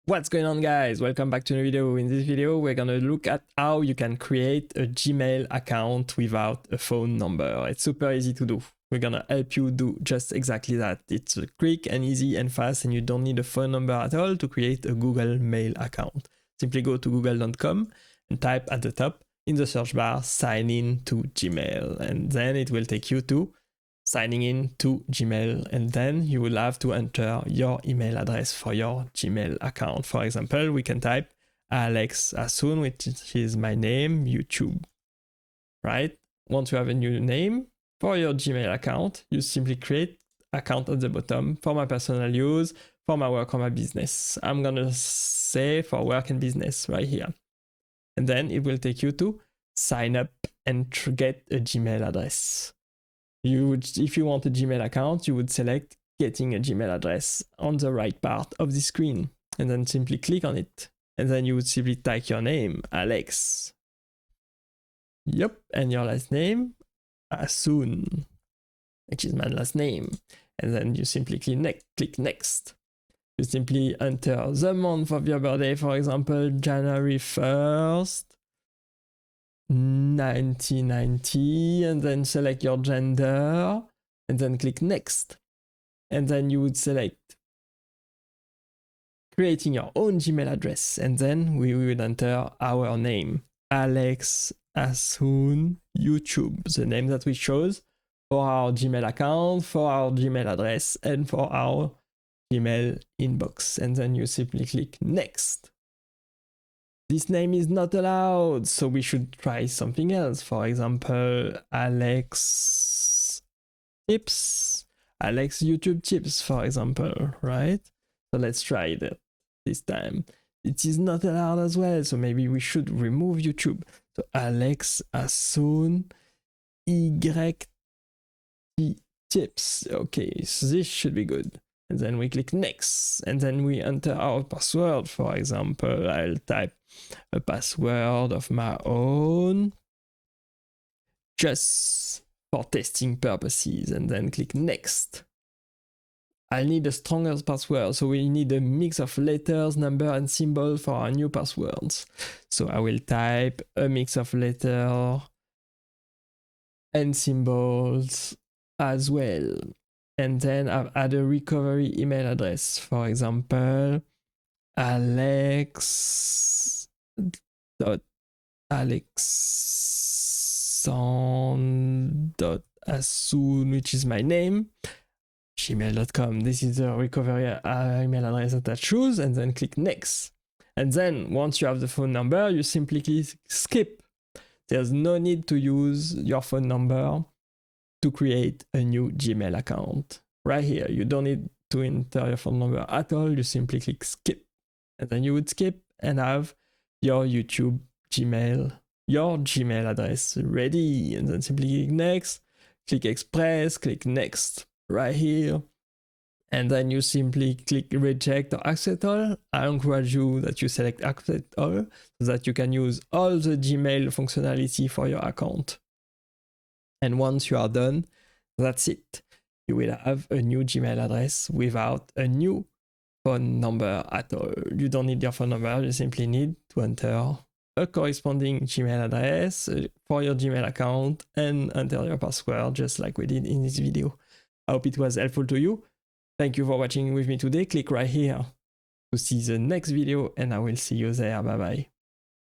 What's going on, guys? Welcome back to a new video. In this video, we're gonna look at how you can create a Gmail account without a phone number. It's super easy to do. We're gonna help you do just exactly that. It's quick and easy and fast, and you don't need a phone number at all to create a Google Mail account. Simply go to google.com and type at the top in the search bar, sign in to Gmail, and then it will take you to signing in to Gmail, and then you will have to enter your email address for your Gmail account. For example, we can type Alex Assoune, which is my name, YouTube, right? Once you have a new name for your Gmail account, you simply create account at the bottom for my personal use, for my work or my business. I'm gonna say for work and business right here. And then it will take you to sign up and get a Gmail address. If you want a Gmail account, you would select getting a Gmail address on the right part of the screen, and then simply click on it. And then you would simply type your name, Alex. Yep, and your last name, Assoune, which is my last name. And then you simply click next. You simply enter the month of your birthday, for example, January 1st. 1990, and then select your gender, and then click next. And then you would select creating your own Gmail address, and then we would enter our name, Alex Assoune YouTube, the name that we chose for our Gmail account, for our Gmail address, and for our Gmail inbox. And then you simply click next. This name is not allowed, so we should try something else. For example, Alex Tips, Alex YouTube Tips, for example, right? So let's try that this time. It is not allowed as well, so maybe we should remove YouTube. So Alex Assoune YT Tips. Okay, so this should be good. And then we click next, and then we enter our password. For example, I'll type a password of my own just for testing purposes, and then click next. I'll need a stronger password, so we need a mix of letters, number, and symbol for our new passwords. So I will type a mix of letters and symbols as well. And then I've added a recovery email address. For example, alex.assoune, which is my name, gmail.com. This is the recovery email address that I choose, and then click next. And then once you have the phone number, you simply click skip. There's no need to use your phone number to create a new Gmail account. Right here, you don't need to enter your phone number at all. You simply click skip, and then you would skip and have your YouTube Gmail, your Gmail address ready. And then simply click next, click express, click next right here, and then you simply click reject or accept all. I encourage you that you select accept all so that you can use all the Gmail functionality for your account. And once you are done, that's it. You will have a new Gmail address without a new phone number at all. You don't need your phone number, you simply need to enter a corresponding Gmail address for your Gmail account and enter your password just like we did in this video. I hope it was helpful to you. Thank you for watching with me today. Click right here to see the next video, and I will see you there. Bye bye.